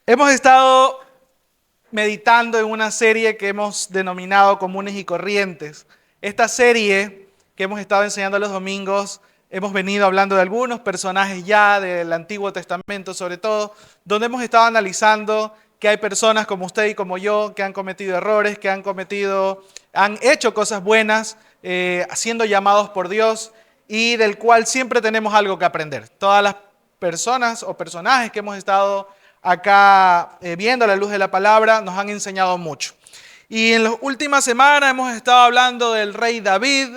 Hemos estado meditando en una serie que hemos denominado Comunes y Corrientes. Esta serie que hemos estado enseñando los domingos, hemos venido hablando de algunos personajes ya del Antiguo Testamento sobre todo, donde hemos estado analizando que hay personas como usted y como yo que han cometido errores, han hecho cosas buenas, siendo llamados por Dios y del cual siempre tenemos algo que aprender. Todas las personas o personajes que hemos estado acá viendo a la luz de la palabra nos han enseñado mucho. Y en las últimas semanas hemos estado hablando del rey David,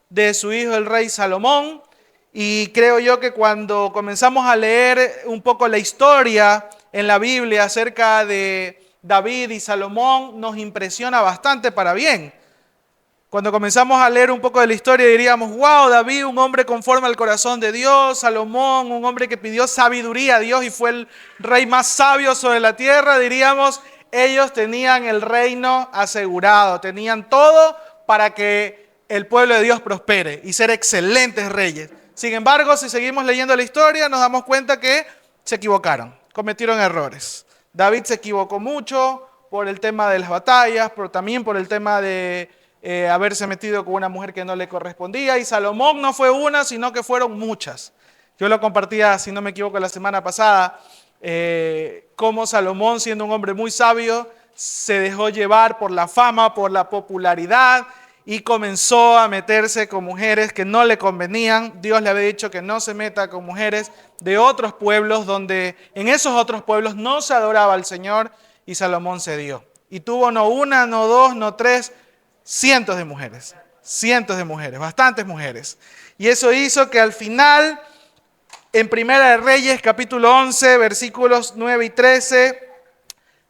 de su hijo el rey Salomón, y creo yo que cuando comenzamos a leer un poco la historia en la Biblia acerca de David y Salomón, nos impresiona bastante para bien. Cuando comenzamos a leer un poco de la historia diríamos, wow, David, un hombre conforme al corazón de Dios, Salomón, un hombre que pidió sabiduría a Dios y fue el rey más sabio sobre la tierra, diríamos, ellos tenían el reino asegurado, tenían todo para que el pueblo de Dios prospere y ser excelentes reyes. Sin embargo, si seguimos leyendo la historia, nos damos cuenta que se equivocaron, cometieron errores. David se equivocó mucho por el tema de las batallas, pero también por el tema de haberse metido con una mujer que no le correspondía, y Salomón no fue una, sino que fueron muchas. Yo lo compartía, si no me equivoco, la semana pasada, cómo Salomón, siendo un hombre muy sabio, se dejó llevar por la fama, por la popularidad, y comenzó a meterse con mujeres que no le convenían. Dios le había dicho que no se meta con mujeres de otros pueblos, donde en esos otros pueblos no se adoraba al Señor, y Salomón cedió. Y tuvo no una, no dos, no tres, cientos de mujeres, bastantes mujeres. Y eso hizo que al final, en Primera de Reyes, capítulo 11, versículos 9 y 13,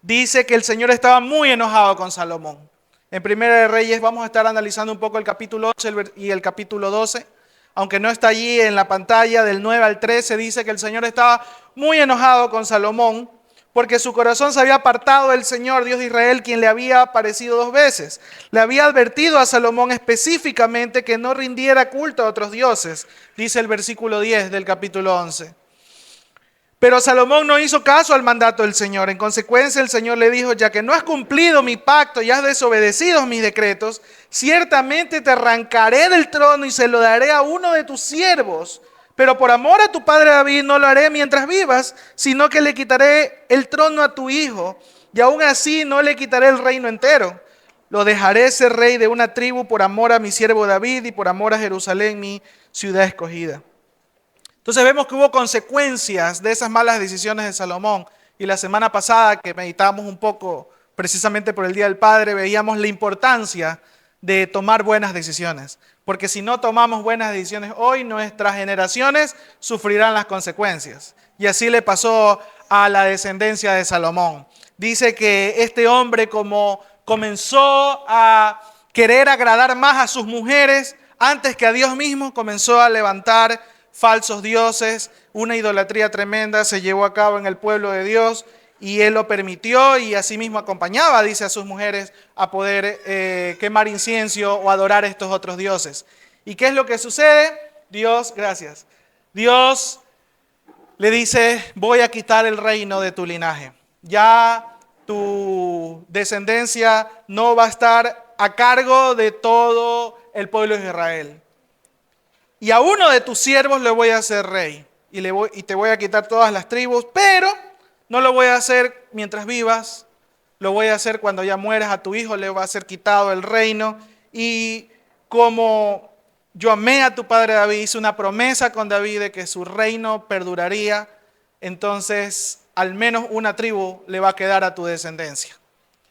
dice que el Señor estaba muy enojado con Salomón. En Primera de Reyes vamos a estar analizando un poco el capítulo 11 y el capítulo 12. Aunque no está allí en la pantalla, del 9 al 13, dice que el Señor estaba muy enojado con Salomón, porque su corazón se había apartado del Señor, Dios de Israel, quien le había aparecido 2 veces. Le había advertido a Salomón específicamente que no rindiera culto a otros dioses, dice el versículo 10 del capítulo 11. Pero Salomón no hizo caso al mandato del Señor. En consecuencia, el Señor le dijo, ya que no has cumplido mi pacto y has desobedecido mis decretos, ciertamente te arrancaré del trono y se lo daré a uno de tus siervos. Pero por amor a tu padre David no lo haré mientras vivas, sino que le quitaré el trono a tu hijo, y aún así no le quitaré el reino entero. Lo dejaré ser rey de una tribu por amor a mi siervo David y por amor a Jerusalén, mi ciudad escogida. Entonces vemos que hubo consecuencias de esas malas decisiones de Salomón. Y la semana pasada, que meditábamos un poco precisamente por el Día del Padre, veíamos la importancia de tomar buenas decisiones. Porque si no tomamos buenas decisiones hoy, nuestras generaciones sufrirán las consecuencias. Y así le pasó a la descendencia de Salomón. Dice que este hombre, como comenzó a querer agradar más a sus mujeres antes que a Dios mismo, comenzó a levantar falsos dioses, una idolatría tremenda se llevó a cabo en el pueblo de Dios, y él lo permitió, y asimismo acompañaba, dice, a sus mujeres a poder quemar incienso o adorar a estos otros dioses. ¿Y qué es lo que sucede? Dios le dice, voy a quitar el reino de tu linaje. Ya tu descendencia no va a estar a cargo de todo el pueblo de Israel. Y a uno de tus siervos le voy a hacer rey, y te voy a quitar todas las tribus, pero no lo voy a hacer mientras vivas, lo voy a hacer cuando ya mueras. A tu hijo le va a ser quitado el reino, y como yo amé a tu padre David, hice una promesa con David de que su reino perduraría, entonces al menos una tribu le va a quedar a tu descendencia.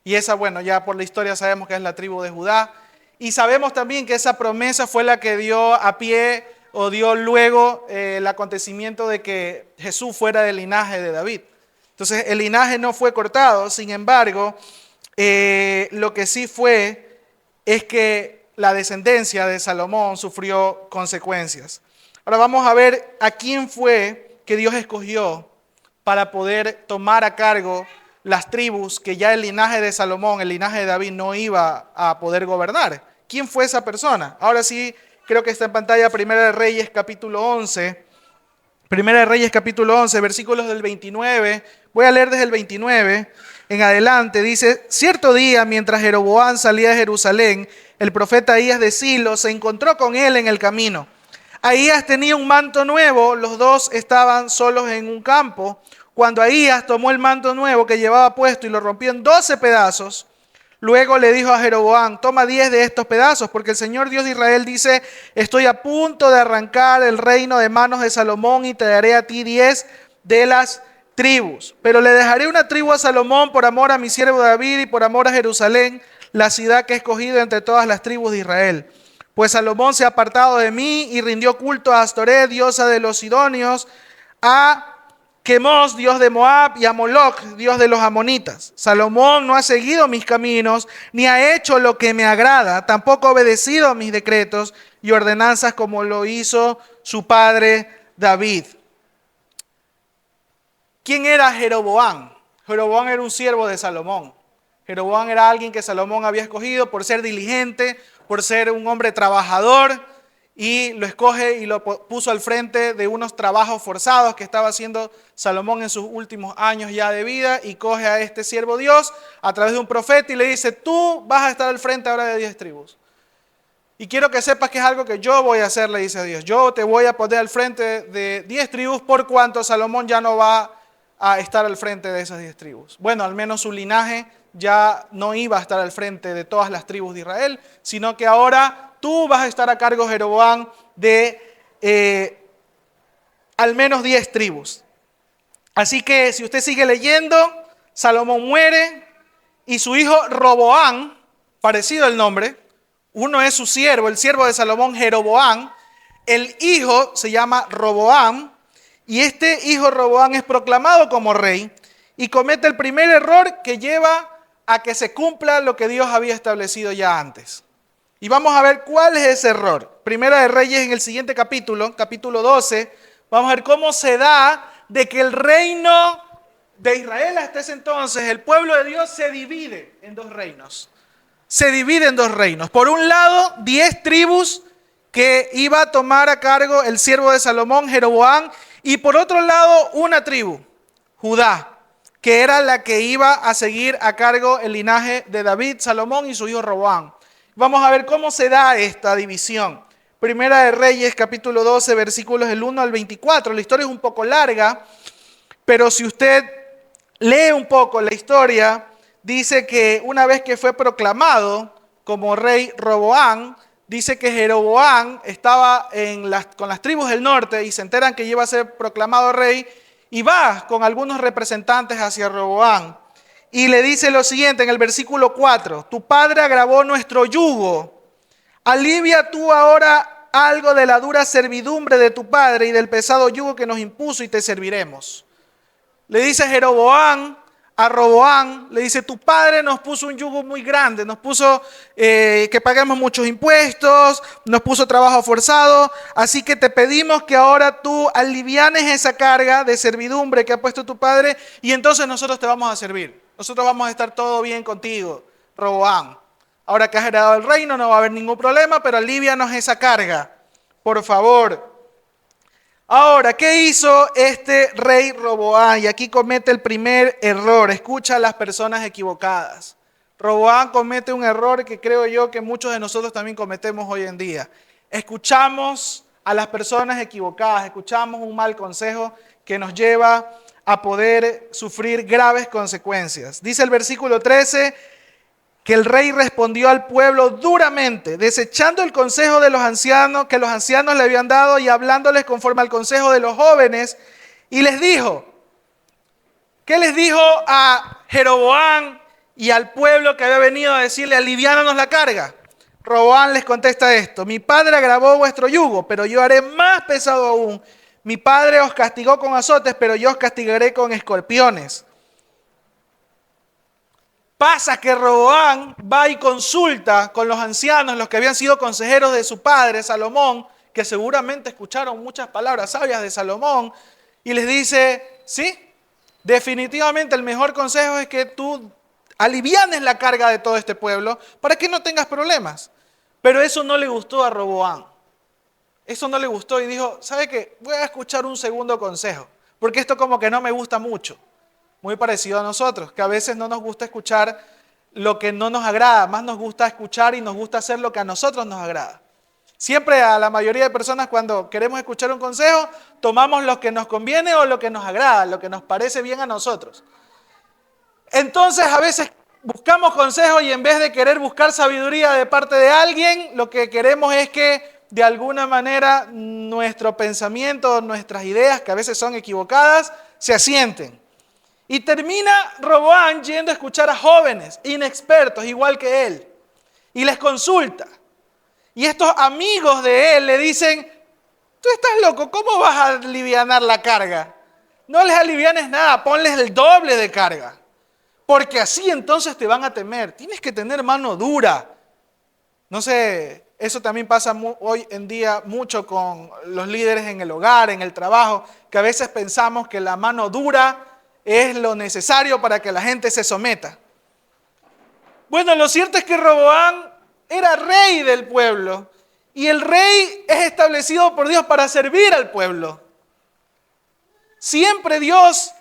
Y esa, bueno, ya por la historia sabemos que es la tribu de Judá. Y sabemos también que esa promesa fue la que dio a pie o dio luego el acontecimiento de que Jesús fuera del linaje de David. Entonces el linaje no fue cortado, sin embargo, lo que sí fue es que la descendencia de Salomón sufrió consecuencias. Ahora vamos a ver a quién fue que Dios escogió para poder tomar a cargo las tribus que ya el linaje de Salomón, el linaje de David, no iba a poder gobernar. ¿Quién fue esa persona? Ahora sí, creo que está en pantalla Primera de Reyes capítulo 11. Primera de Reyes capítulo 11, versículos del 29, Voy a leer desde el 29 en adelante. Dice, cierto día, mientras Jeroboam salía de Jerusalén, el profeta Ahías de Silo se encontró con él en el camino. Ahías tenía un manto nuevo, los dos estaban solos en un campo. Cuando Ahías tomó el manto nuevo que llevaba puesto y lo rompió en 12 pedazos, luego le dijo a Jeroboam, toma 10 de estos pedazos, porque el Señor Dios de Israel dice, estoy a punto de arrancar el reino de manos de Salomón y te daré a ti 10 de las tribus. Pero le dejaré una tribu a Salomón por amor a mi siervo David y por amor a Jerusalén, la ciudad que he escogido entre todas las tribus de Israel. Pues Salomón se ha apartado de mí y rindió culto a Astoret, diosa de los sidonios, a Quemos, dios de Moab, y a Moloc, dios de los amonitas. Salomón no ha seguido mis caminos, ni ha hecho lo que me agrada, tampoco ha obedecido a mis decretos y ordenanzas como lo hizo su padre David. ¿Quién era Jeroboam? Jeroboam era un siervo de Salomón. Jeroboam era alguien que Salomón había escogido por ser diligente, por ser un hombre trabajador, y lo escoge y lo puso al frente de unos trabajos forzados que estaba haciendo Salomón en sus últimos años ya de vida, y coge a este siervo Dios a través de un profeta y le dice, tú vas a estar al frente ahora de 10 tribus. Y quiero que sepas que es algo que yo voy a hacer, le dice Dios. Yo te voy a poner al frente de 10 tribus por cuanto Salomón ya no va a estar al frente de esas 10 tribus. Bueno, al menos su linaje ya no iba a estar al frente de todas las tribus de Israel, sino que ahora tú vas a estar a cargo, Jeroboam, de al menos 10 tribus. Así que si usted sigue leyendo, Salomón muere y su hijo Roboam, parecido el nombre, uno es su siervo, el siervo de Salomón, Jeroboam, el hijo se llama Roboam, y este hijo Roboam es proclamado como rey y comete el primer error que lleva a que se cumpla lo que Dios había establecido ya antes. Y vamos a ver cuál es ese error. Primera de Reyes en el siguiente capítulo, capítulo 12, vamos a ver cómo se da de que el reino de Israel hasta ese entonces, el pueblo de Dios se divide en dos reinos. Se divide en dos reinos. Por un lado, 10 tribus que iba a tomar a cargo el siervo de Salomón, Jeroboam, y por otro lado, una tribu, Judá, que era la que iba a seguir a cargo el linaje de David, Salomón y su hijo Roboam. Vamos a ver cómo se da esta división. Primera de Reyes, capítulo 12, versículos del 1 al 24. La historia es un poco larga, pero si usted lee un poco la historia, dice que una vez que fue proclamado como rey Roboam, dice que Jeroboam estaba con las tribus del norte y se enteran que iba a ser proclamado rey y va con algunos representantes hacia Roboam. Y le dice lo siguiente en el versículo 4, tu padre agravó nuestro yugo, alivia tú ahora algo de la dura servidumbre de tu padre y del pesado yugo que nos impuso y te serviremos. Le dice Jeroboam a Roboam, le dice, tu padre nos puso un yugo muy grande, nos puso que paguemos muchos impuestos, nos puso trabajo forzado, así que te pedimos que ahora tú alivianes esa carga de servidumbre que ha puesto tu padre y entonces nosotros te vamos a servir. Nosotros vamos a estar todo bien contigo, Roboam. Ahora que has heredado el reino no va a haber ningún problema, pero alivianos esa carga, por favor. Ahora, ¿qué hizo este rey Roboam? Y aquí comete el primer error. Escucha a las personas equivocadas. Roboam comete un error que creo yo que muchos de nosotros también cometemos hoy en día. Escuchamos a las personas equivocadas, escuchamos un mal consejo que nos lleva a poder sufrir graves consecuencias. Dice el versículo 13 que el rey respondió al pueblo duramente, desechando el consejo de los ancianos, que los ancianos le habían dado y hablándoles conforme al consejo de los jóvenes, y les dijo, ¿qué les dijo a Jeroboam y al pueblo que había venido a decirle, aliviánanos la carga? Roboam les contesta esto, mi padre agravó vuestro yugo, pero yo haré más pesado aún. Mi padre os castigó con azotes, pero yo os castigaré con escorpiones. Pasa que Roboam va y consulta con los ancianos, los que habían sido consejeros de su padre, Salomón, que seguramente escucharon muchas palabras sabias de Salomón, y les dice, sí, definitivamente el mejor consejo es que tú alivianes la carga de todo este pueblo para que no tengas problemas. Pero eso no le gustó a Roboam. Eso no le gustó y dijo, ¿sabe qué? Voy a escuchar un segundo consejo, porque esto como que no me gusta mucho. muy parecido a nosotros, que a veces no nos gusta escuchar lo que no nos agrada, más nos gusta escuchar y nos gusta hacer lo que a nosotros nos agrada. Siempre a la mayoría de personas cuando queremos escuchar un consejo, tomamos lo que nos conviene o lo que nos agrada, lo que nos parece bien a nosotros. Entonces a veces buscamos consejos y en vez de querer buscar sabiduría de parte de alguien, lo que queremos es que de alguna manera nuestro pensamiento, nuestras ideas, que a veces son equivocadas, se asienten. Y termina Roboam yendo a escuchar a jóvenes, inexpertos, igual que él, y les consulta. Y estos amigos de él le dicen, tú estás loco, ¿cómo vas a alivianar la carga? No les alivianes nada, ponles el doble de carga. Porque así entonces te van a temer. Tienes que tener mano dura. No sé, eso también pasa hoy en día mucho con los líderes en el hogar, en el trabajo, que a veces pensamos que la mano dura es lo necesario para que la gente se someta. Bueno, lo cierto es que Roboam era rey del pueblo y el rey es establecido por Dios para servir al pueblo. Siempre Dios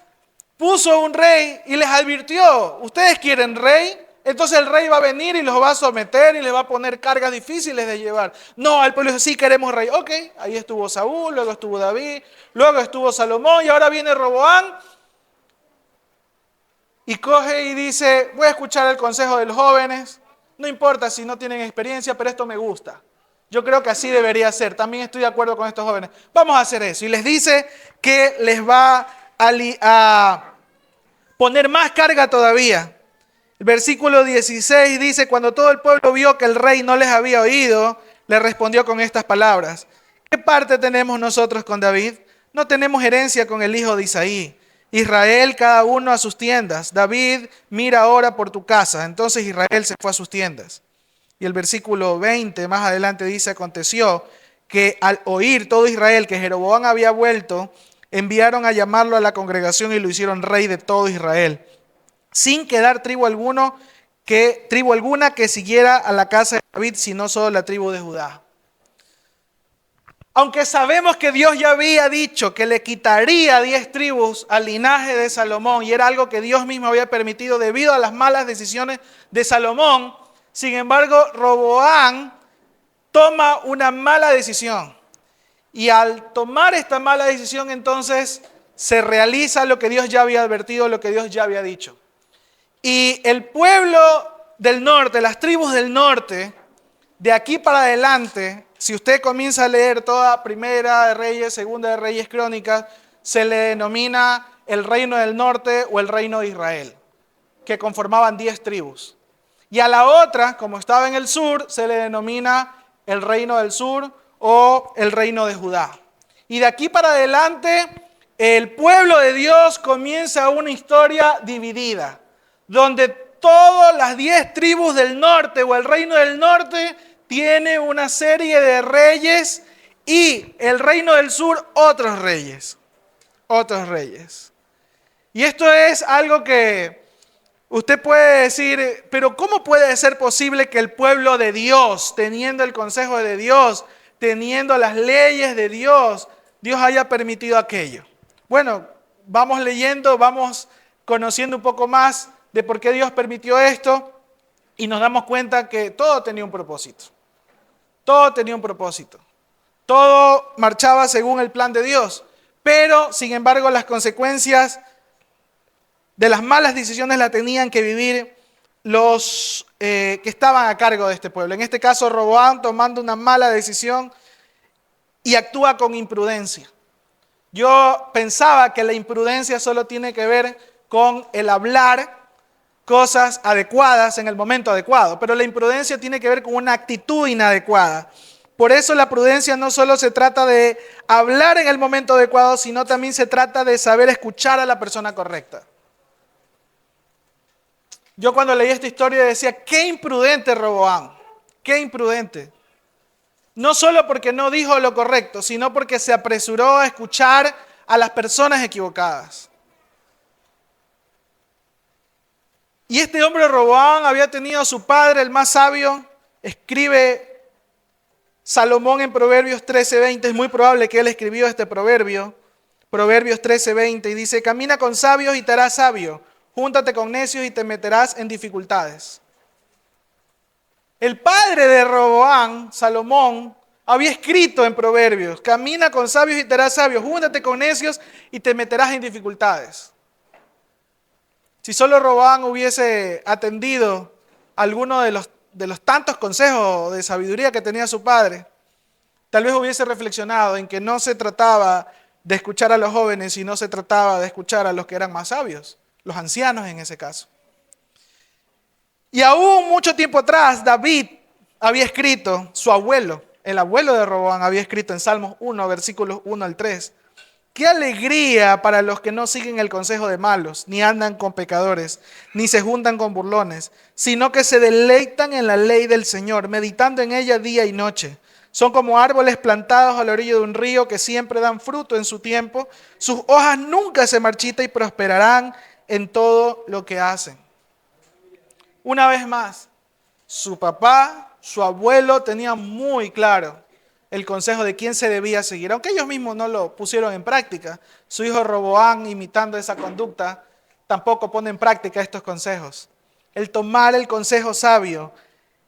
puso un rey y les advirtió, ¿ustedes quieren rey? Entonces el rey va a venir y los va a someter y les va a poner cargas difíciles de llevar. No, al pueblo dice, sí queremos rey. Ok, ahí estuvo Saúl, luego estuvo David, luego estuvo Salomón y ahora viene Roboam. Y coge y dice, voy a escuchar el consejo de los jóvenes. No importa si no tienen experiencia, pero esto me gusta. Yo creo que así debería ser. También estoy de acuerdo con estos jóvenes. Vamos a hacer eso. Y les dice que les va a poner más carga todavía. El versículo 16 dice, cuando todo el pueblo vio que el rey no les había oído, le respondió con estas palabras. ¿Qué parte tenemos nosotros con David? No tenemos herencia con el hijo de Isaí. Israel, cada uno a sus tiendas. David, mira ahora por tu casa. Entonces Israel se fue a sus tiendas. Y el versículo 20 más adelante dice, aconteció que al oír todo Israel que Jeroboam había vuelto, enviaron a llamarlo a la congregación y lo hicieron rey de todo Israel, sin quedar tribu alguna que siguiera a la casa de David, sino solo la tribu de Judá. Aunque sabemos que Dios ya había dicho que le quitaría 10 tribus al linaje de Salomón y era algo que Dios mismo había permitido debido a las malas decisiones de Salomón, sin embargo, Roboam toma una mala decisión. Y al tomar esta mala decisión, entonces se realiza lo que Dios ya había advertido, lo que Dios ya había dicho. Y el pueblo del norte, las tribus del norte, de aquí para adelante, si usted comienza a leer toda Primera de Reyes, Segunda de Reyes, Crónicas, se le denomina el reino del norte o el reino de Israel, que conformaban 10 tribus. Y a la otra, como estaba en el sur, se le denomina el reino del sur o el reino de Judá. Y de aquí para adelante, el pueblo de Dios comienza una historia dividida, donde todas las 10 tribus del norte o el reino del norte tiene una serie de reyes y el reino del sur otros reyes. Otros reyes. Y esto es algo que usted puede decir, pero ¿cómo puede ser posible que el pueblo de Dios, teniendo el consejo de Dios, teniendo las leyes de Dios, Dios haya permitido aquello? Bueno, vamos leyendo, vamos conociendo un poco más de por qué Dios permitió esto y nos damos cuenta que todo tenía un propósito. Todo tenía un propósito. Todo marchaba según el plan de Dios. Pero, sin embargo, las consecuencias de las malas decisiones las tenían que vivir los que estaban a cargo de este pueblo. En este caso, Roboam tomando una mala decisión y actúa con imprudencia. Yo pensaba que la imprudencia solo tiene que ver con el hablar cosas adecuadas en el momento adecuado, pero la imprudencia tiene que ver con una actitud inadecuada. Por eso la prudencia no solo se trata de hablar en el momento adecuado, sino también se trata de saber escuchar a la persona correcta. Yo cuando leí esta historia decía, qué imprudente Roboam, qué imprudente. No solo porque no dijo lo correcto, sino porque se apresuró a escuchar a las personas equivocadas. Y este hombre Roboam había tenido a su padre, el más sabio. Escribe Salomón en Proverbios 13:20. Es muy probable que él escribió este proverbio, Proverbios 13:20, y dice, camina con sabios y te harás sabio, júntate con necios y te meterás en dificultades. El padre de Roboam, Salomón, había escrito en Proverbios, camina con sabios y te harás sabio, júntate con necios y te meterás en dificultades. Si solo Roboam hubiese atendido alguno de los tantos consejos de sabiduría que tenía su padre, tal vez hubiese reflexionado en que no se trataba de escuchar a los jóvenes, sino se trataba de escuchar a los que eran más sabios, los ancianos en ese caso. Y aún mucho tiempo atrás, David había escrito, su abuelo, el abuelo de Roboam, había escrito en Salmos 1, versículos 1 al 3, qué alegría para los que no siguen el consejo de malos, ni andan con pecadores, ni se juntan con burlones, sino que se deleitan en la ley del Señor, meditando en ella día y noche. Son como árboles plantados a la orilla de un río que siempre dan fruto en su tiempo. Sus hojas nunca se marchitan y prosperarán en todo lo que hacen. Una vez más, su papá, su abuelo tenían muy claro el consejo de quién se debía seguir, aunque ellos mismos no lo pusieron en práctica. Su hijo Roboam, imitando esa conducta, tampoco pone en práctica estos consejos. El tomar el consejo sabio,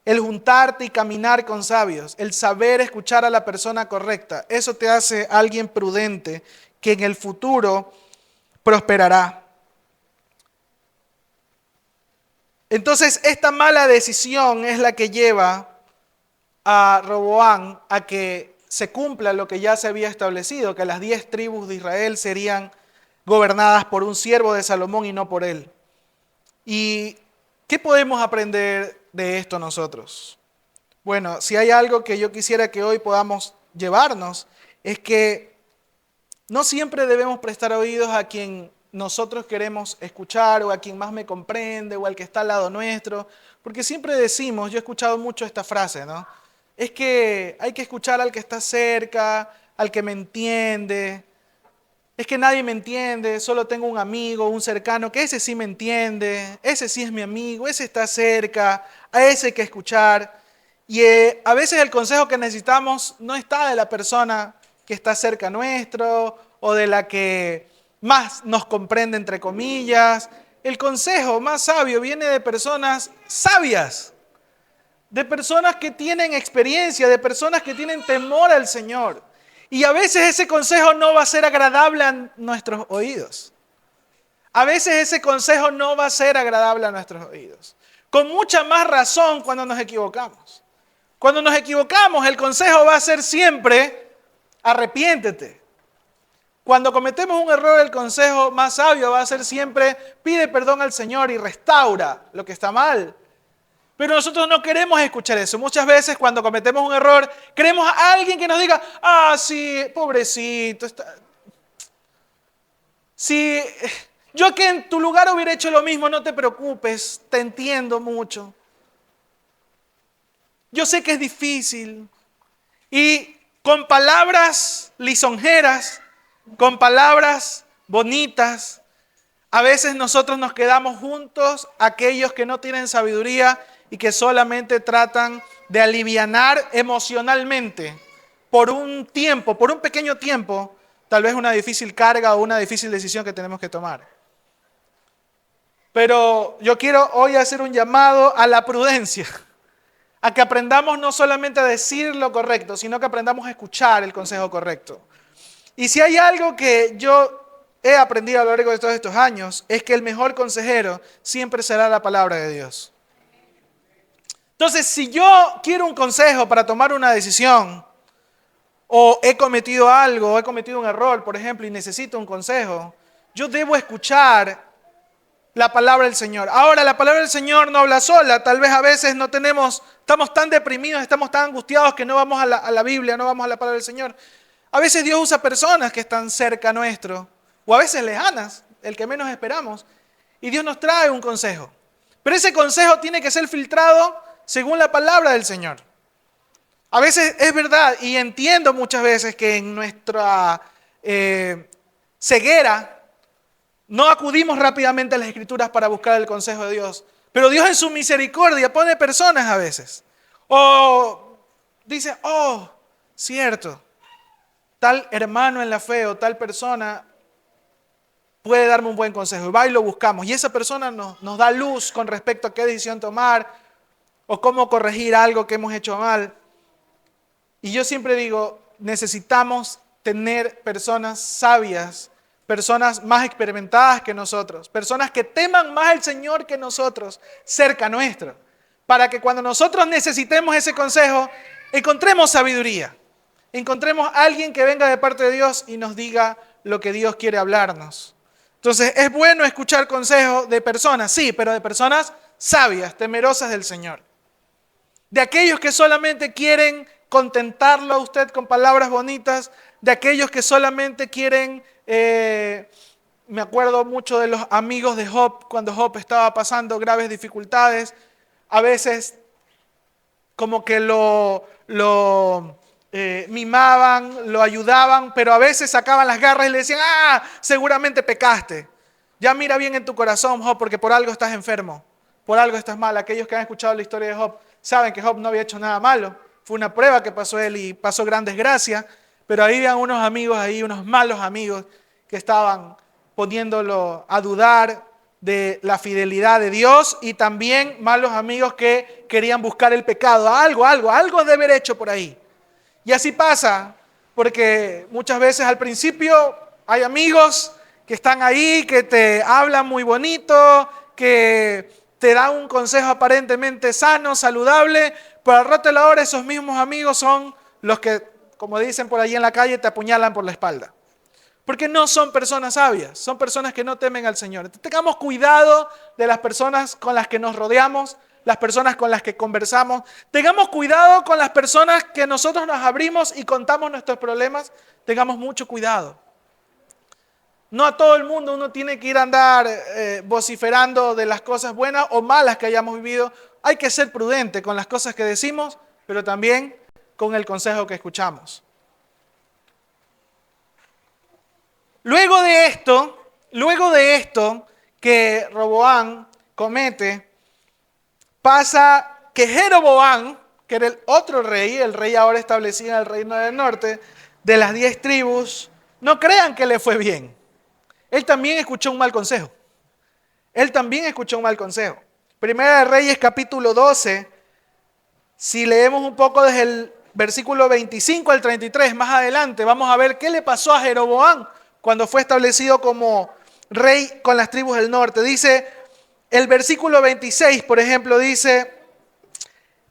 el juntarte y caminar con sabios, el saber escuchar a la persona correcta, eso te hace alguien prudente que en el futuro prosperará. Entonces, esta mala decisión es la que lleva a Roboam a que se cumpla lo que ya se había establecido, que las 10 tribus de Israel serían gobernadas por un siervo de Salomón y no por él. ¿Y qué podemos aprender de esto nosotros? Bueno, si hay algo que yo quisiera que hoy podamos llevarnos, es que no siempre debemos prestar oídos a quien nosotros queremos escuchar o a quien más me comprende o al que está al lado nuestro, porque siempre decimos, yo he escuchado mucho esta frase, ¿no? Es que hay que escuchar al que está cerca, al que me entiende. Es que nadie me entiende, solo tengo un amigo, un cercano, que ese sí me entiende, ese sí es mi amigo, ese está cerca, a ese hay que escuchar. Y a veces el consejo que necesitamos no está de la persona que está cerca nuestro o de la que más nos comprende, entre comillas. El consejo más sabio viene de personas sabias, de personas que tienen experiencia, de personas que tienen temor al Señor. Y a veces ese consejo no va a ser agradable a nuestros oídos. A veces ese consejo no va a ser agradable a nuestros oídos. Con mucha más razón cuando nos equivocamos. Cuando nos equivocamos, el consejo va a ser siempre, arrepiéntete. Cuando cometemos un error, el consejo más sabio va a ser siempre, pide perdón al Señor y restaura lo que está mal. Pero nosotros no queremos escuchar eso. Muchas veces cuando cometemos un error, queremos a alguien que nos diga, ah, sí, pobrecito. Si yo que en tu lugar hubiera hecho lo mismo, no te preocupes, te entiendo mucho. Yo sé que es difícil. Y con palabras lisonjeras, con palabras bonitas, a veces nosotros nos quedamos juntos a aquellos que no tienen sabiduría y que solamente tratan de alivianar emocionalmente por un tiempo, por un pequeño tiempo, tal vez una difícil carga o una difícil decisión que tenemos que tomar. Pero yo quiero hoy hacer un llamado a la prudencia, a que aprendamos no solamente a decir lo correcto, sino que aprendamos a escuchar el consejo correcto. Y si hay algo que yo he aprendido a lo largo de todos estos años, es que el mejor consejero siempre será la palabra de Dios. Entonces, si yo quiero un consejo para tomar una decisión, o he cometido algo, o he cometido un error, por ejemplo, y necesito un consejo, yo debo escuchar la palabra del Señor. Ahora, la palabra del Señor no habla sola. Tal vez a veces no tenemos, estamos tan deprimidos, estamos tan angustiados que no vamos a la Biblia, no vamos a la palabra del Señor. A veces Dios usa personas que están cerca nuestro, o a veces lejanas, el que menos esperamos, y Dios nos trae un consejo. Pero ese consejo tiene que ser filtrado según la palabra del Señor. A veces es verdad, y entiendo muchas veces que en nuestra ceguera no acudimos rápidamente a las Escrituras para buscar el consejo de Dios. Pero Dios en su misericordia pone personas a veces. O dice, oh, cierto, tal hermano en la fe o tal persona puede darme un buen consejo. Y va y lo buscamos. Y esa persona nos da luz con respecto a qué decisión tomar o cómo corregir algo que hemos hecho mal. Y yo siempre digo, necesitamos tener personas sabias, personas más experimentadas que nosotros, personas que teman más al Señor que nosotros, cerca nuestro, para que cuando nosotros necesitemos ese consejo, encontremos sabiduría, encontremos a alguien que venga de parte de Dios y nos diga lo que Dios quiere hablarnos. Entonces, es bueno escuchar consejos de personas, sí, pero de personas sabias, temerosas del Señor. De aquellos que solamente quieren contentarlo a usted con palabras bonitas, de aquellos que solamente quieren, me acuerdo mucho de los amigos de Job, cuando Job estaba pasando graves dificultades, a veces como que lo mimaban, lo ayudaban, pero a veces sacaban las garras y le decían, seguramente pecaste. Ya mira bien en tu corazón, Job, porque por algo estás enfermo, por algo estás mal. Aquellos que han escuchado la historia de Job saben que Job no había hecho nada malo. Fue una prueba que pasó él y pasó gran desgracia, pero ahí había unos amigos ahí, unos malos amigos que estaban poniéndolo a dudar de la fidelidad de Dios y también malos amigos que querían buscar el pecado, algo de haber hecho por ahí. Y así pasa, porque muchas veces al principio hay amigos que están ahí, que te hablan muy bonito, que te dan un consejo aparentemente sano, saludable, pero al rato de la hora esos mismos amigos son los que, como dicen por ahí en la calle, te apuñalan por la espalda. Porque no son personas sabias, son personas que no temen al Señor. Entonces, tengamos cuidado de las personas con las que nos rodeamos, las personas con las que conversamos. Tengamos cuidado con las personas que nosotros nos abrimos y contamos nuestros problemas. Tengamos mucho cuidado. No a todo el mundo uno tiene que ir a andar vociferando de las cosas buenas o malas que hayamos vivido. Hay que ser prudente con las cosas que decimos, pero también con el consejo que escuchamos. Luego de esto que Roboam comete, pasa que Jeroboam, que era el otro rey, el rey ahora establecido en el reino del norte, de las 10 tribus, no crean que le fue bien. Él también escuchó un mal consejo. Primera de Reyes capítulo 12, si leemos un poco desde el versículo 25 al 33, más adelante, vamos a ver qué le pasó a Jeroboam cuando fue establecido como rey con las tribus del norte. Dice, el versículo 26, por ejemplo, dice,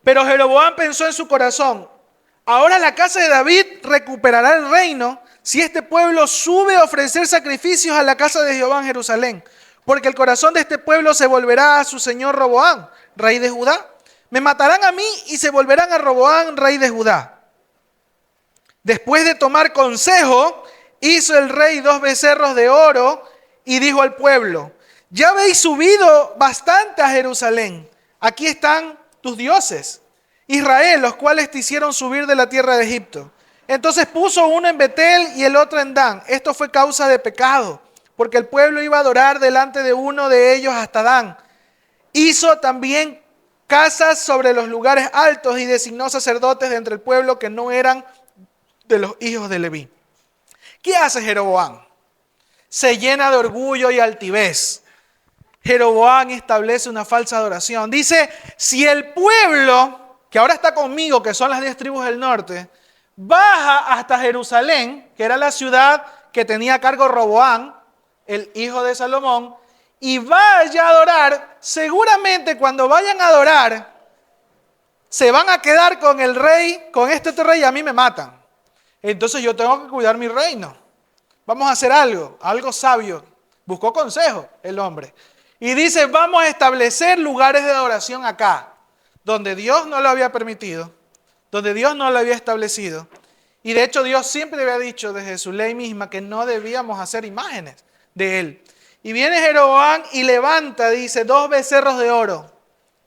pero Jeroboam pensó en su corazón, ahora la casa de David recuperará el reino si este pueblo sube a ofrecer sacrificios a la casa de Jehová en Jerusalén, porque el corazón de este pueblo se volverá a su señor Roboam, rey de Judá. Me matarán a mí y se volverán a Roboam, rey de Judá. Después de tomar consejo, hizo el rey 2 becerros de oro y dijo al pueblo, ya habéis subido bastante a Jerusalén. Aquí están tus dioses, Israel, los cuales te hicieron subir de la tierra de Egipto. Entonces puso uno en Betel y el otro en Dan. Esto fue causa de pecado, porque el pueblo iba a adorar delante de uno de ellos hasta Dan. Hizo también casas sobre los lugares altos y designó sacerdotes de entre el pueblo que no eran de los hijos de Leví. ¿Qué hace Jeroboam? Se llena de orgullo y altivez. Jeroboam establece una falsa adoración. Dice, si el pueblo, que ahora está conmigo, que son las 10 tribus del norte, baja hasta Jerusalén, que era la ciudad que tenía a cargo Roboam, el hijo de Salomón, y vaya a adorar, seguramente cuando vayan a adorar, se van a quedar con el rey, con este otro rey, y a mí me matan. Entonces yo tengo que cuidar mi reino. Vamos a hacer algo sabio. Buscó consejo el hombre. Y dice, vamos a establecer lugares de adoración acá, donde Dios no lo había permitido, donde Dios no lo había establecido. Y de hecho Dios siempre había dicho desde su ley misma que no debíamos hacer imágenes de Él. Y viene Jeroboam y levanta, dice, 2 becerros de oro.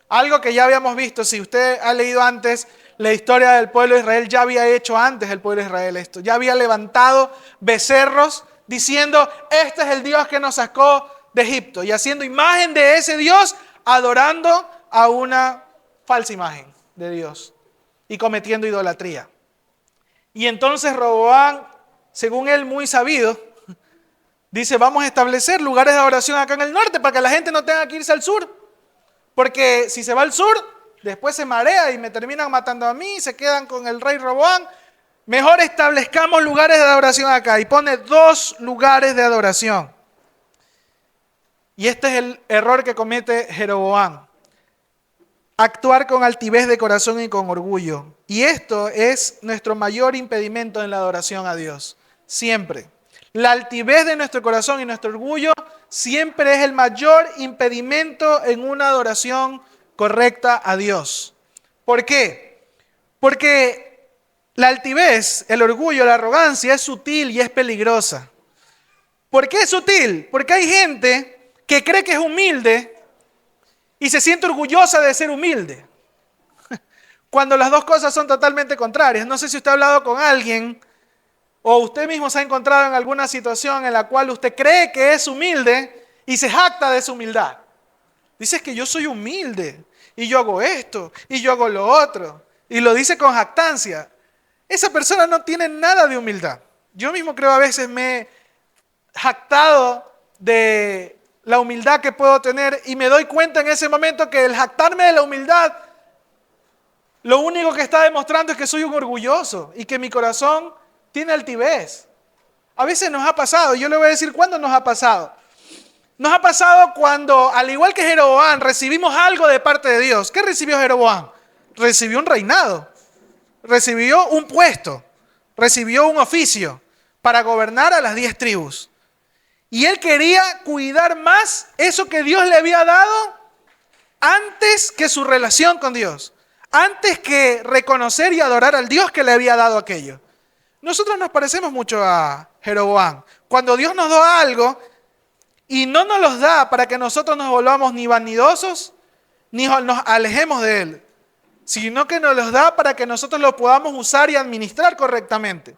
Algo que ya habíamos visto. Si usted ha leído antes la historia del pueblo de Israel, ya había hecho antes el pueblo de Israel esto. Ya había levantado becerros diciendo, este es el Dios que nos sacó de Egipto. Y haciendo imagen de ese Dios, adorando a una falsa imagen de Dios. Y cometiendo idolatría. Y entonces Roboam, según él muy sabido, Dice, vamos a establecer lugares de adoración acá en el norte para que la gente no tenga que irse al sur. Porque si se va al sur, después se marea y me terminan matando a mí, se quedan con el rey Roboam. Mejor establezcamos lugares de adoración acá. Y pone 2 lugares de adoración. Y este es el error que comete Jeroboam. Actuar con altivez de corazón y con orgullo. Y esto es nuestro mayor impedimento en la adoración a Dios. Siempre. La altivez de nuestro corazón y nuestro orgullo siempre es el mayor impedimento en una adoración correcta a Dios. ¿Por qué? Porque la altivez, el orgullo, la arrogancia es sutil y es peligrosa. ¿Por qué es sutil? Porque hay gente que cree que es humilde y se siente orgullosa de ser humilde. Cuando las dos cosas son totalmente contrarias. No sé si usted ha hablado con alguien o usted mismo se ha encontrado en alguna situación en la cual usted cree que es humilde y se jacta de su humildad. Dice que yo soy humilde y yo hago esto y yo hago lo otro. Y lo dice con jactancia. Esa persona no tiene nada de humildad. Yo mismo creo a veces me he jactado de la humildad que puedo tener y me doy cuenta en ese momento que el jactarme de la humildad lo único que está demostrando es que soy un orgulloso y que mi corazón tiene altivez. A veces nos ha pasado, yo le voy a decir cuándo nos ha pasado. Nos ha pasado cuando, al igual que Jeroboam, recibimos algo de parte de Dios. ¿Qué recibió Jeroboam? Recibió un reinado, recibió un puesto, recibió un oficio para gobernar a las 10 tribus. Y él quería cuidar más eso que Dios le había dado antes que su relación con Dios, antes que reconocer y adorar al Dios que le había dado aquello. Nosotros nos parecemos mucho a Jeroboam. Cuando Dios nos da algo y no nos los da para que nosotros nos volvamos ni vanidosos, ni nos alejemos de Él, sino que nos los da para que nosotros lo podamos usar y administrar correctamente.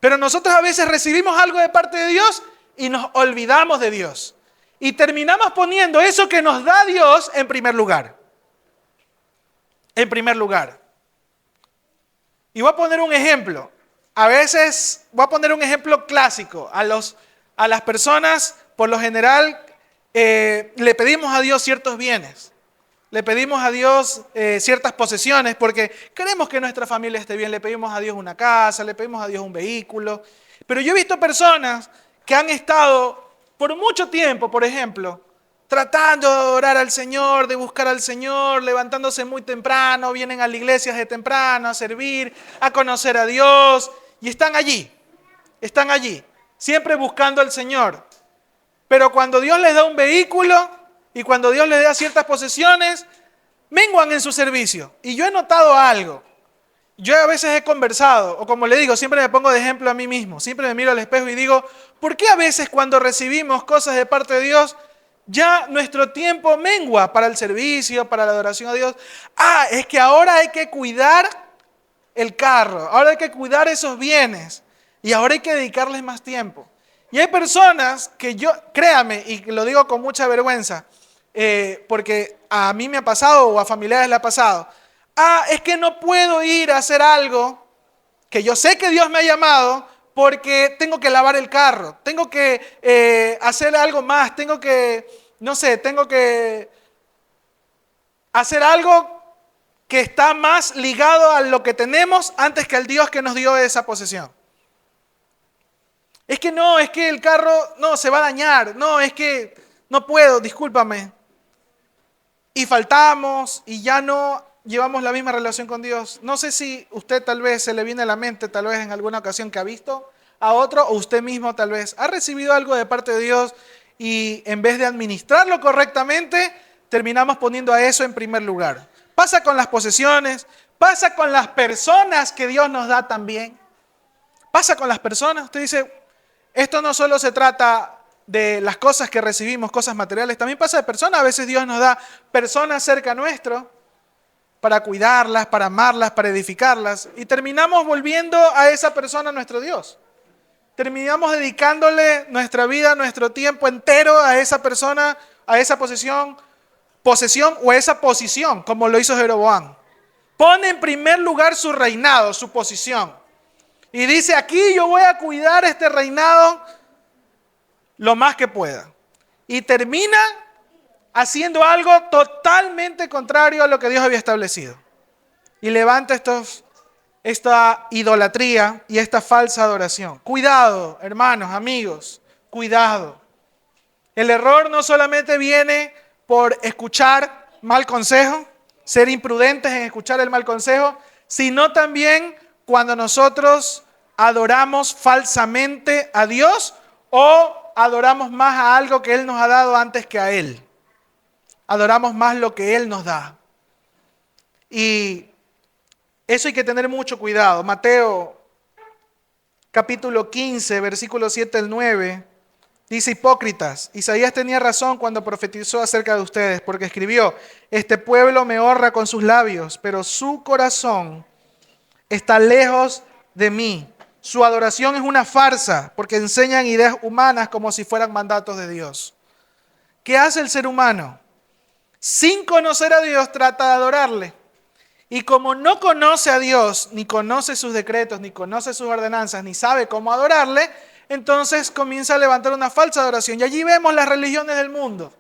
Pero nosotros a veces recibimos algo de parte de Dios y nos olvidamos de Dios. Y terminamos poniendo eso que nos da Dios en primer lugar. En primer lugar. Y voy a poner un ejemplo. A veces, voy a poner un ejemplo clásico. A las personas, por lo general, le pedimos a Dios ciertos bienes. Le pedimos a Dios ciertas posesiones porque queremos que nuestra familia esté bien. Le pedimos a Dios una casa, le pedimos a Dios un vehículo. Pero yo he visto personas que han estado por mucho tiempo, por ejemplo, tratando de adorar al Señor, de buscar al Señor, levantándose muy temprano, vienen a la iglesia de temprano a servir, a conocer a Dios, y están allí, siempre buscando al Señor. Pero cuando Dios les da un vehículo y cuando Dios les da ciertas posesiones, menguan en su servicio. Y yo he notado algo. Yo a veces he conversado, o como le digo, siempre me pongo de ejemplo a mí mismo, siempre me miro al espejo y digo, ¿por qué a veces cuando recibimos cosas de parte de Dios, ya nuestro tiempo mengua para el servicio, para la adoración a Dios? Es que ahora hay que cuidar el carro, ahora hay que cuidar esos bienes y ahora hay que dedicarles más tiempo. Y hay personas que créame, y lo digo con mucha vergüenza, porque a mí me ha pasado o a familiares le ha pasado, es que no puedo ir a hacer algo que yo sé que Dios me ha llamado porque tengo que lavar el carro, tengo que hacer algo más, tengo que hacer algo que está más ligado a lo que tenemos antes que al Dios que nos dio esa posesión. Es que no, es que el carro no se va a dañar, no, es que no puedo, discúlpame. Y faltamos y ya no llevamos la misma relación con Dios. No sé si usted tal vez se le viene a la mente, tal vez en alguna ocasión que ha visto a otro, o usted mismo tal vez ha recibido algo de parte de Dios y en vez de administrarlo correctamente, terminamos poniendo a eso en primer lugar. Pasa con las posesiones, pasa con las personas que Dios nos da también. Pasa con las personas. Usted dice, esto no solo se trata de las cosas que recibimos, cosas materiales, también pasa de personas. A veces Dios nos da personas cerca nuestro para cuidarlas, para amarlas, para edificarlas. Y terminamos volviendo a esa persona nuestro Dios. Terminamos dedicándole nuestra vida, nuestro tiempo entero a esa persona, a esa posesión o a esa posición, como lo hizo Jeroboam. Pone en primer lugar su reinado, su posición. Y dice, aquí yo voy a cuidar este reinado lo más que pueda. Y termina haciendo algo totalmente contrario a lo que Dios había establecido. Y levanta esta idolatría y esta falsa adoración. Cuidado, hermanos, amigos, cuidado. El error no solamente viene por escuchar mal consejo, ser imprudentes en escuchar el mal consejo, sino también cuando nosotros adoramos falsamente a Dios o adoramos más a algo que Él nos ha dado antes que a Él. Adoramos más lo que Él nos da. Y eso hay que tener mucho cuidado. Mateo capítulo 15, versículos 7 al 9, dice: hipócritas, Isaías tenía razón cuando profetizó acerca de ustedes, porque escribió: este pueblo me honra con sus labios, pero su corazón está lejos de mí. Su adoración es una farsa, porque enseñan ideas humanas como si fueran mandatos de Dios. ¿Qué hace el ser humano? Sin conocer a Dios, trata de adorarle. Y como no conoce a Dios, ni conoce sus decretos, ni conoce sus ordenanzas, ni sabe cómo adorarle, entonces comienza a levantar una falsa adoración. Y allí vemos las religiones del mundo,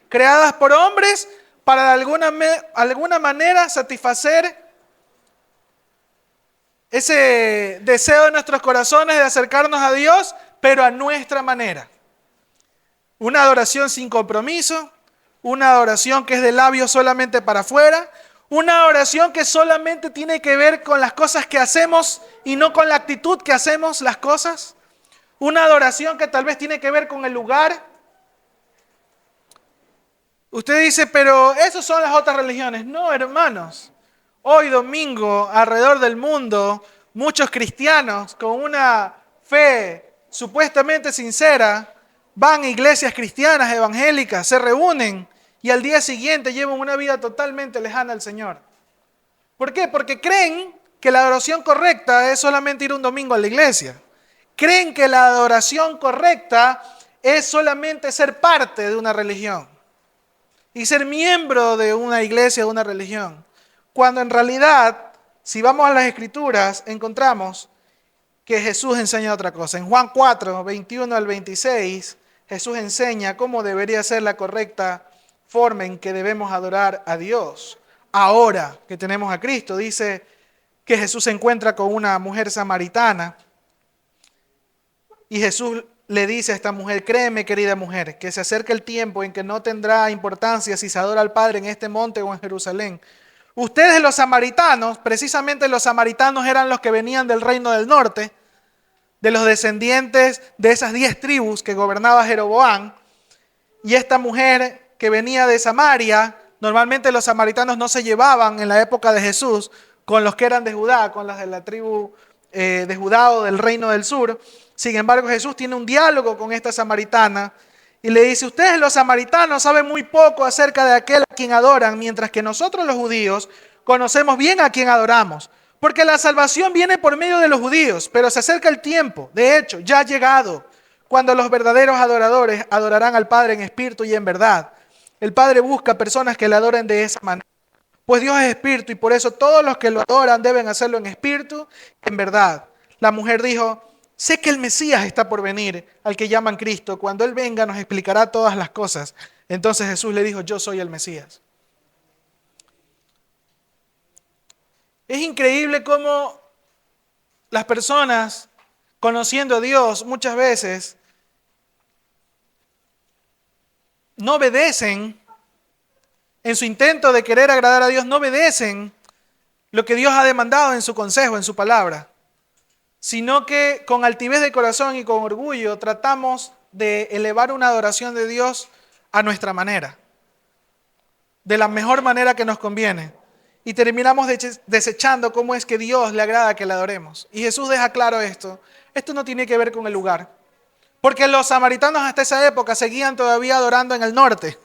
creadas por hombres para de alguna manera satisfacer ese deseo de nuestros corazones de acercarnos a Dios, pero a nuestra manera. Una adoración sin compromiso, una adoración que es de labios solamente para afuera, una oración que solamente tiene que ver con las cosas que hacemos y no con la actitud que hacemos las cosas. Una adoración que tal vez tiene que ver con el lugar. Usted dice, pero esas son las otras religiones. No, hermanos. Hoy domingo, alrededor del mundo, muchos cristianos con una fe supuestamente sincera van a iglesias cristianas, evangélicas, se reúnen y al día siguiente llevan una vida totalmente lejana al Señor. ¿Por qué? Porque creen que la adoración correcta es solamente ir un domingo a la iglesia. Creen que la adoración correcta es solamente ser parte de una religión y ser miembro de una iglesia, de una religión. Cuando en realidad, si vamos a las Escrituras, encontramos que Jesús enseña otra cosa. En Juan 4, 21 al 26, Jesús enseña cómo debería ser la correcta forma en que debemos adorar a Dios. Ahora que tenemos a Cristo, dice que Jesús se encuentra con una mujer samaritana y Jesús le dice a esta mujer: créeme, querida mujer, que se acerca el tiempo en que no tendrá importancia si se adora al Padre en este monte o en Jerusalén. Ustedes los samaritanos, precisamente los samaritanos eran los que venían del reino del norte, de los descendientes de esas 10 tribus que gobernaba Jeroboam, y esta mujer que venía de Samaria, normalmente los samaritanos no se llevaban en la época de Jesús con los que eran de Judá, con las de la tribu de Judá o del reino del sur. Sin embargo, Jesús tiene un diálogo con esta samaritana y le dice: ustedes los samaritanos saben muy poco acerca de aquel a quien adoran, mientras que nosotros los judíos conocemos bien a quien adoramos. Porque la salvación viene por medio de los judíos, pero se acerca el tiempo, de hecho, ya ha llegado, cuando los verdaderos adoradores adorarán al Padre en espíritu y en verdad. El Padre busca personas que le adoren de esa manera. Pues Dios es espíritu y por eso todos los que lo adoran deben hacerlo en espíritu y en verdad. La mujer dijo: sé que el Mesías está por venir, al que llaman Cristo. Cuando Él venga nos explicará todas las cosas. Entonces Jesús le dijo: yo soy el Mesías. Es increíble cómo las personas, conociendo a Dios, muchas veces no obedecen, en su intento de querer agradar a Dios, no obedecen lo que Dios ha demandado en su consejo, en su palabra, sino que con altivez de corazón y con orgullo tratamos de elevar una adoración de Dios a nuestra manera, de la mejor manera que nos conviene. Y terminamos desechando cómo es que Dios le agrada que le adoremos. Y Jesús deja claro esto. Esto no tiene que ver con el lugar. Porque los samaritanos hasta esa época seguían todavía adorando en el norte.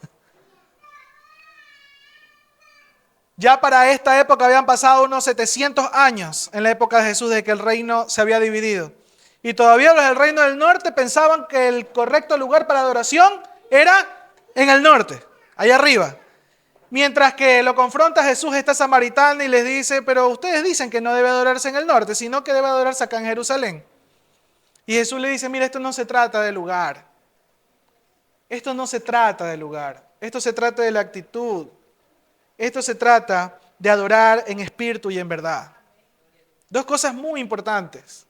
Ya para esta época habían pasado unos 700 años en la época de Jesús de que el reino se había dividido. Y todavía los del reino del norte pensaban que el correcto lugar para adoración era en el norte, allá arriba. Mientras que lo confronta Jesús esta samaritana y les dice: pero ustedes dicen que no debe adorarse en el norte, sino que debe adorarse acá en Jerusalén. Y Jesús le dice: mira, esto no se trata de lugar. Esto no se trata del lugar, esto se trata de la actitud, esto se trata de adorar en espíritu y en verdad. Dos cosas muy importantes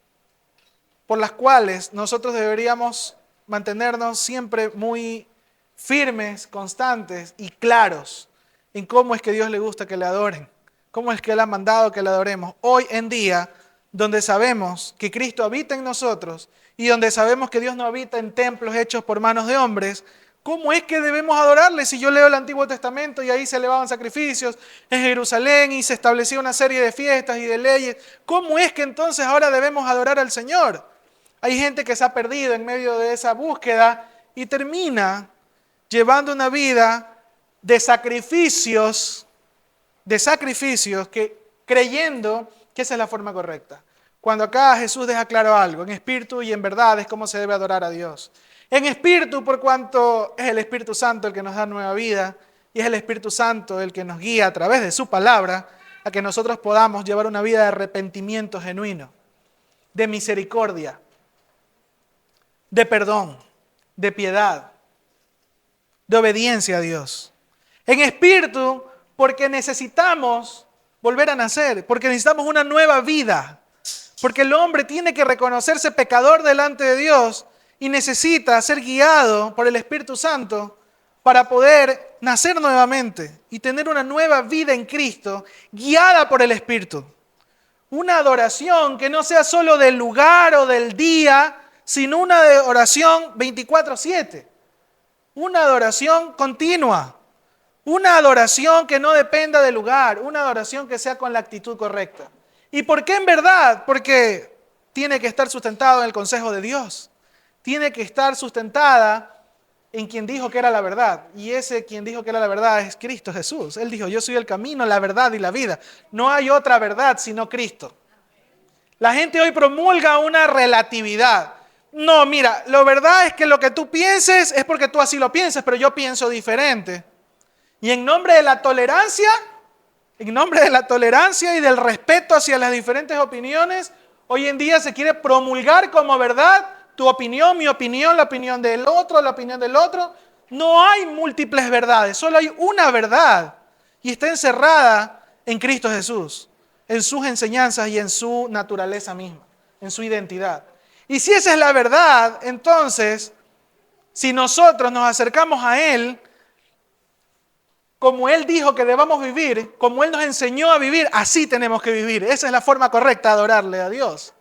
por las cuales nosotros deberíamos mantenernos siempre muy firmes, constantes y claros en cómo es que Dios le gusta que le adoren, cómo es que Él ha mandado que le adoremos. Hoy en día, donde sabemos que Cristo habita en nosotros y donde sabemos que Dios no habita en templos hechos por manos de hombres, ¿cómo es que debemos adorarle? Si yo leo el Antiguo Testamento y ahí se elevaban sacrificios en Jerusalén y se establecía una serie de fiestas y de leyes, ¿cómo es que entonces ahora debemos adorar al Señor? Hay gente que se ha perdido en medio de esa búsqueda y termina llevando una vida de sacrificios que creyendo que esa es la forma correcta. Cuando acá Jesús deja claro algo, en espíritu y en verdad es como se debe adorar a Dios. En espíritu, por cuanto es el Espíritu Santo el que nos da nueva vida y es el Espíritu Santo el que nos guía a través de su palabra a que nosotros podamos llevar una vida de arrepentimiento genuino, de misericordia, de perdón, de piedad, de obediencia a Dios. En espíritu, porque necesitamos volver a nacer, porque necesitamos una nueva vida, porque el hombre tiene que reconocerse pecador delante de Dios y necesita ser guiado por el Espíritu Santo para poder nacer nuevamente y tener una nueva vida en Cristo, guiada por el Espíritu. Una adoración que no sea solo del lugar o del día, sino una oración 24/7. Una adoración continua. Una adoración que no dependa del lugar. Una adoración que sea con la actitud correcta. ¿Y por qué en verdad? Porque tiene que estar sustentado en el consejo de Dios. Tiene que estar sustentada en quien dijo que era la verdad. Y ese quien dijo que era la verdad es Cristo Jesús. Él dijo, yo soy el camino, la verdad y la vida. No hay otra verdad sino Cristo. La gente hoy promulga una relatividad. No, mira, la verdad es que lo que tú pienses es porque tú así lo piensas, pero yo pienso diferente. Y en nombre de la tolerancia y del respeto hacia las diferentes opiniones, hoy en día se quiere promulgar como verdad tu opinión, mi opinión, la opinión del otro, la opinión del otro. No hay múltiples verdades, solo hay una verdad. Y está encerrada en Cristo Jesús, en sus enseñanzas y en su naturaleza misma, en su identidad. Y si esa es la verdad, entonces, si nosotros nos acercamos a Él, como Él dijo que debamos vivir, como Él nos enseñó a vivir, así tenemos que vivir. Esa es la forma correcta de adorarle a Dios.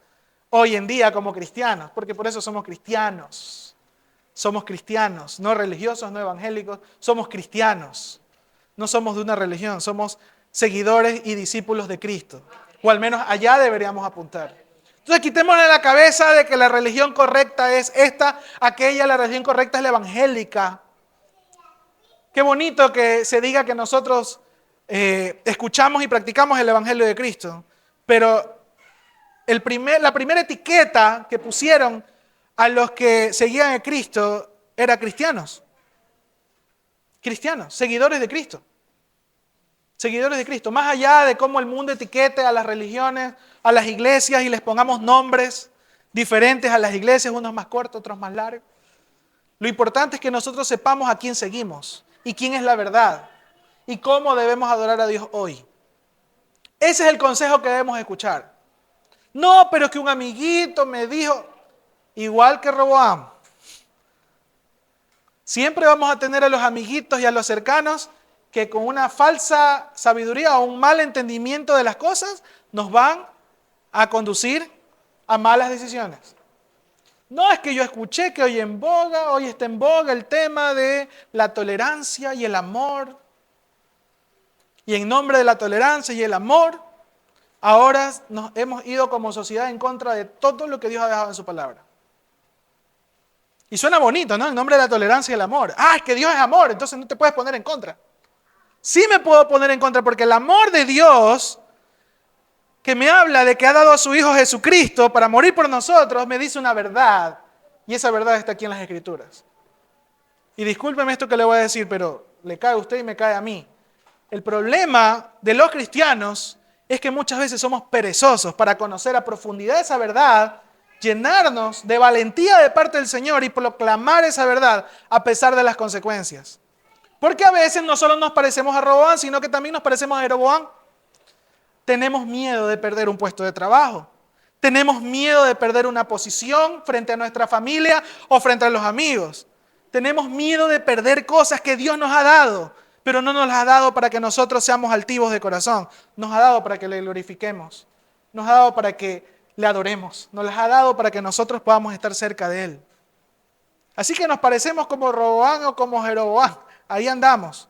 Hoy en día como cristianos, porque por eso somos cristianos. Somos cristianos, no religiosos, no evangélicos, somos cristianos. No somos de una religión, somos seguidores y discípulos de Cristo. O al menos allá deberíamos apuntar. Entonces quitémosle la cabeza de que la religión correcta es esta, aquella, la religión correcta es la evangélica. Qué bonito que se diga que nosotros escuchamos y practicamos el Evangelio de Cristo, pero la primera etiqueta que pusieron a los que seguían a Cristo era cristianos. Cristianos, seguidores de Cristo. Seguidores de Cristo. Más allá de cómo el mundo etiquete a las religiones, a las iglesias y les pongamos nombres diferentes a las iglesias, unos más cortos, otros más largos. Lo importante es que nosotros sepamos a quién seguimos y quién es la verdad y cómo debemos adorar a Dios hoy. Ese es el consejo que debemos escuchar. No, pero es que un amiguito me dijo, igual que Roboam. Siempre vamos a tener a los amiguitos y a los cercanos que con una falsa sabiduría o un mal entendimiento de las cosas nos van a conducir a malas decisiones. No, es que yo escuché que hoy está en boga el tema de la tolerancia y el amor. Y en nombre de la tolerancia y el amor, ahora nos hemos ido como sociedad en contra de todo lo que Dios ha dejado en su palabra. Y suena bonito, ¿no? En nombre de la tolerancia y el amor. Ah, es que Dios es amor, entonces no te puedes poner en contra. Sí me puedo poner en contra porque el amor de Dios, que me habla de que ha dado a su Hijo Jesucristo para morir por nosotros, me dice una verdad. Y esa verdad está aquí en las Escrituras. Y discúlpeme esto que le voy a decir, pero le cae a usted y me cae a mí. El problema de los cristianos es que muchas veces somos perezosos para conocer a profundidad esa verdad llenarnos de valentía de parte del Señor y proclamar esa verdad a pesar de las consecuencias. Porque a veces no solo nos parecemos a Roboam, sino que también nos parecemos a Jeroboam. Tenemos miedo de perder un puesto de trabajo. Tenemos miedo de perder una posición frente a nuestra familia o frente a los amigos. Tenemos miedo de perder cosas que Dios nos ha dado, pero no nos las ha dado para que nosotros seamos altivos de corazón. Nos ha dado para que le glorifiquemos. Nos ha dado para que le adoremos. Nos las ha dado para que nosotros podamos estar cerca de Él. Así que nos parecemos como Roboam o como Jeroboam. Ahí andamos,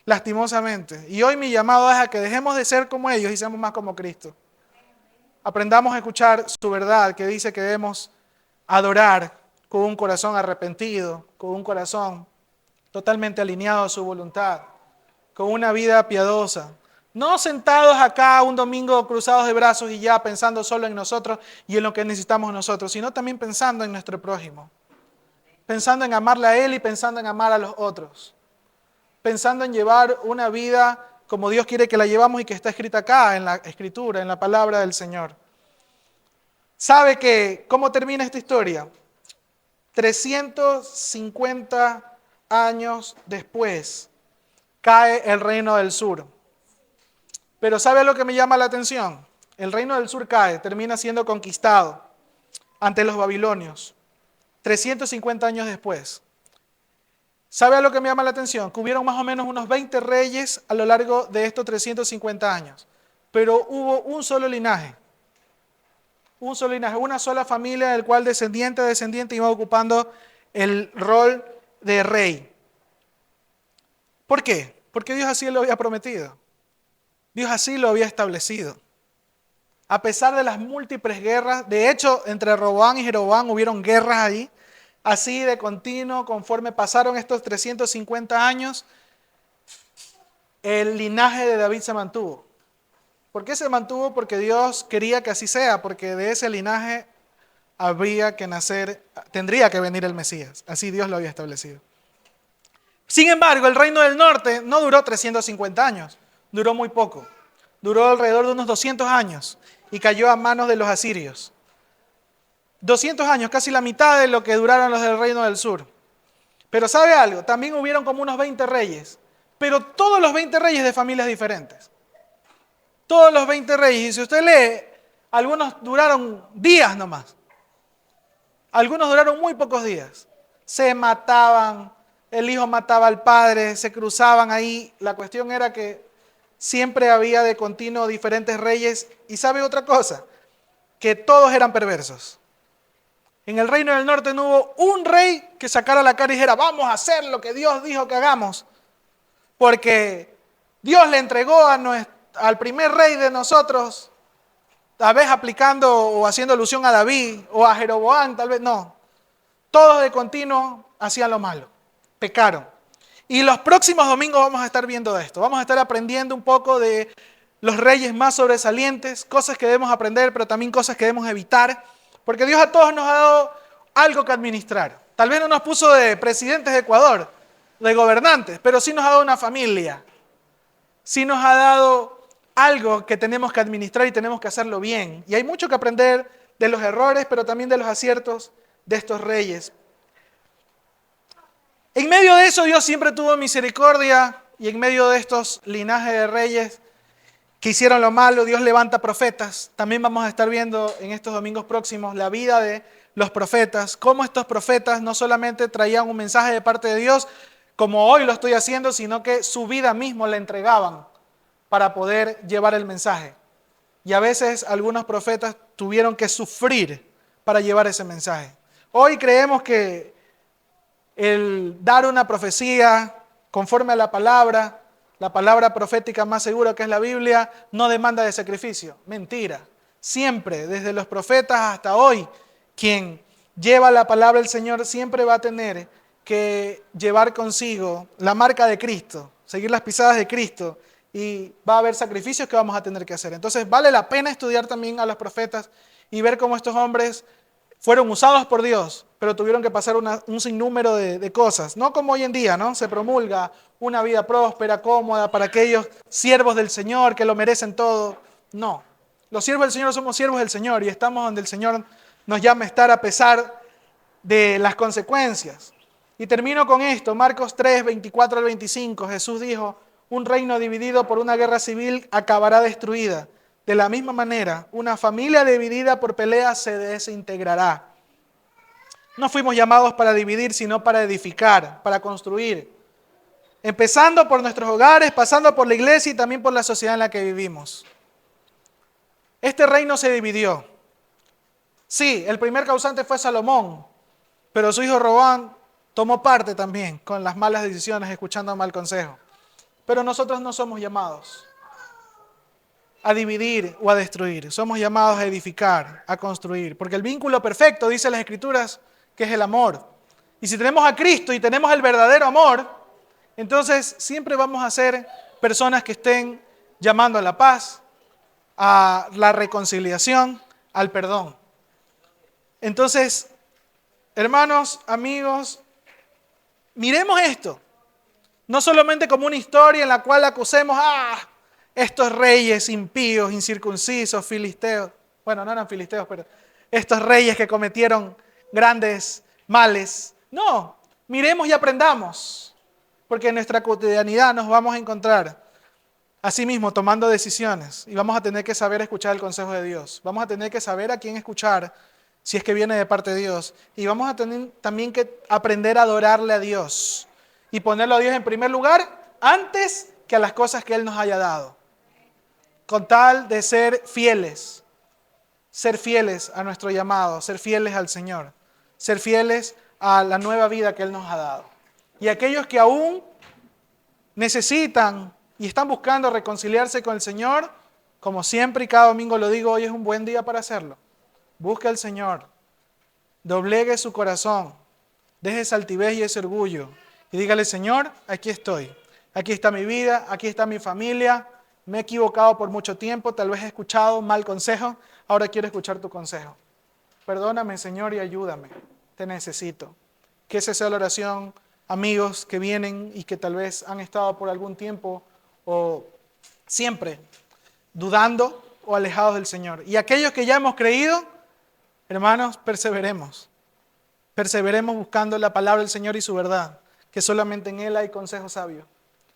lastimosamente. Y hoy mi llamado es a que dejemos de ser como ellos y seamos más como Cristo. Aprendamos a escuchar su verdad que dice que debemos adorar con un corazón arrepentido, con un corazón totalmente alineado a su voluntad, con una vida piadosa. No sentados acá un domingo cruzados de brazos y ya pensando solo en nosotros y en lo que necesitamos nosotros, sino también pensando en nuestro prójimo. Pensando en amarle a Él y pensando en amar a los otros. Pensando en llevar una vida como Dios quiere que la llevamos y que está escrita acá en la Escritura, en la palabra del Señor. ¿Sabe cómo termina esta historia? 350 años después cae el reino del sur. Pero ¿sabe lo que me llama la atención? El reino del sur cae, termina siendo conquistado ante los babilonios. 350 años después. ¿Sabe a lo que me llama la atención? Que hubieron más o menos unos 20 reyes a lo largo de estos 350 años. Pero hubo un solo linaje. Un solo linaje, una sola familia del cual descendiente a descendiente iba ocupando el rol de rey. ¿Por qué? Porque Dios así lo había prometido. Dios así lo había establecido. A pesar de las múltiples guerras, de hecho, entre Roboam y Jeroboam hubieron guerras ahí, así de continuo, conforme pasaron estos 350 años, el linaje de David se mantuvo. ¿Por qué se mantuvo? Porque Dios quería que así sea, porque de ese linaje habría que nacer, tendría que venir el Mesías. Así Dios lo había establecido. Sin embargo, el reino del norte no duró 350 años, duró muy poco. Duró alrededor de unos 200 años y cayó a manos de los asirios. 200 años, casi la mitad de lo que duraron los del reino del sur. Pero ¿sabe algo? También hubieron como unos 20 reyes, pero todos los 20 reyes de familias diferentes. Todos los 20 reyes, y si usted lee, algunos duraron días nomás. Algunos duraron muy pocos días. Se mataban, el hijo mataba al padre, se cruzaban ahí. La cuestión era que siempre había de continuo diferentes reyes. ¿Y sabe otra cosa? Que todos eran perversos. En el reino del norte no hubo un rey que sacara la cara y dijera, vamos a hacer lo que Dios dijo que hagamos. Porque Dios le entregó al primer rey de nosotros, tal vez aplicando o haciendo alusión a David o a Jeroboam, tal vez no. Todos de continuo hacían lo malo, pecaron. Y los próximos domingos vamos a estar viendo esto. Vamos a estar aprendiendo un poco de los reyes más sobresalientes, cosas que debemos aprender, pero también cosas que debemos evitar. Porque Dios a todos nos ha dado algo que administrar. Tal vez no nos puso de presidentes de Ecuador, de gobernantes, pero sí nos ha dado una familia. Sí nos ha dado algo que tenemos que administrar y tenemos que hacerlo bien. Y hay mucho que aprender de los errores, pero también de los aciertos de estos reyes. En medio de eso Dios siempre tuvo misericordia y en medio de estos linajes de reyes que hicieron lo malo, Dios levanta profetas. También vamos a estar viendo en estos domingos próximos la vida de los profetas, cómo estos profetas no solamente traían un mensaje de parte de Dios, como hoy lo estoy haciendo, sino que su vida mismo la entregaban para poder llevar el mensaje. Y a veces algunos profetas tuvieron que sufrir para llevar ese mensaje. Hoy creemos que el dar una profecía conforme a la palabra profética más segura que es la Biblia, no demanda de sacrificio. Mentira. Siempre, desde los profetas hasta hoy, quien lleva la palabra del Señor siempre va a tener que llevar consigo la marca de Cristo, seguir las pisadas de Cristo, y va a haber sacrificios que vamos a tener que hacer. Entonces vale la pena estudiar también a los profetas y ver cómo estos hombres fueron usados por Dios, pero tuvieron que pasar un sinnúmero de cosas. No como hoy en día, ¿no? Se promulga una vida próspera, cómoda, para aquellos siervos del Señor que lo merecen todo. No. Los siervos del Señor somos siervos del Señor y estamos donde el Señor nos llama a estar a pesar de las consecuencias. Y termino con esto, Marcos 3, 24 al 25, Jesús dijo, un reino dividido por una guerra civil acabará destruida. De la misma manera, una familia dividida por peleas se desintegrará. No fuimos llamados para dividir, sino para edificar, para construir. Empezando por nuestros hogares, pasando por la iglesia y también por la sociedad en la que vivimos. Este reino se dividió. Sí, el primer causante fue Salomón, pero su hijo Roboam tomó parte también con las malas decisiones, escuchando mal consejo. Pero nosotros no somos llamados a dividir o a destruir. Somos llamados a edificar, a construir. Porque el vínculo perfecto, dice las Escrituras, que es el amor. Y si tenemos a Cristo y tenemos el verdadero amor, entonces siempre vamos a ser personas que estén llamando a la paz, a la reconciliación, al perdón. Entonces, hermanos, amigos, miremos esto. No solamente como una historia en la cual acusemos a estos reyes impíos, incircuncisos, filisteos. Bueno, no eran filisteos, pero estos reyes que cometieron grandes males. No, miremos y aprendamos. Porque en nuestra cotidianidad nos vamos a encontrar asimismo tomando decisiones. Y vamos a tener que saber escuchar el consejo de Dios. Vamos a tener que saber a quién escuchar si es que viene de parte de Dios. Y vamos a tener también que aprender a adorarle a Dios. Y ponerlo a Dios en primer lugar antes que a las cosas que Él nos haya dado. Con tal de ser fieles a nuestro llamado, ser fieles al Señor, ser fieles a la nueva vida que Él nos ha dado. Y aquellos que aún necesitan y están buscando reconciliarse con el Señor, como siempre y cada domingo lo digo, hoy es un buen día para hacerlo. Busque al Señor, doblegue su corazón, deje esa altivez y ese orgullo y dígale, Señor, aquí estoy, aquí está mi vida, aquí está mi familia, me he equivocado por mucho tiempo, tal vez he escuchado mal consejo, ahora quiero escuchar tu consejo. Perdóname, Señor, y ayúdame, te necesito. Que esa sea la oración, amigos que vienen y que tal vez han estado por algún tiempo o siempre dudando o alejados del Señor. Y aquellos que ya hemos creído, hermanos, perseveremos. Perseveremos buscando la palabra del Señor y su verdad, que solamente en Él hay consejo sabio,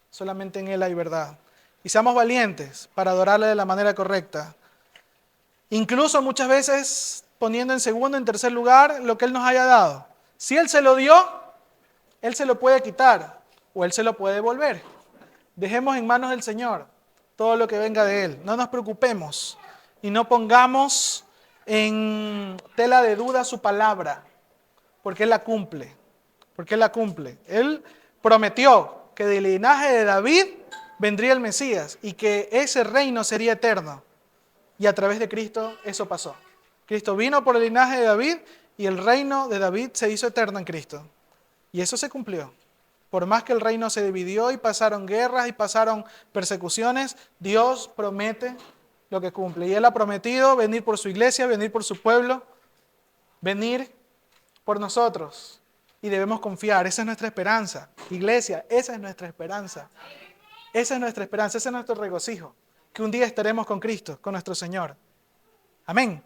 solamente en Él hay verdad. Y seamos valientes para adorarle de la manera correcta. Incluso muchas veces poniendo en segundo, en tercer lugar lo que Él nos haya dado. Si Él se lo dio, Él se lo puede quitar o Él se lo puede devolver. Dejemos en manos del Señor todo lo que venga de Él. No nos preocupemos y no pongamos en tela de duda su palabra, porque Él la cumple. Porque Él la cumple. Él prometió que del linaje de David vendría el Mesías y que ese reino sería eterno. Y a través de Cristo eso pasó. Cristo vino por el linaje de David y el reino de David se hizo eterno en Cristo. Y eso se cumplió. Por más que el reino se dividió y pasaron guerras y pasaron persecuciones, Dios promete lo que cumple. Y Él ha prometido venir por su iglesia, venir por su pueblo, venir por nosotros. Y debemos confiar. Esa es nuestra esperanza. Iglesia, esa es nuestra esperanza. Esa es nuestra esperanza, ese es nuestro regocijo. Que un día estaremos con Cristo, con nuestro Señor. Amén.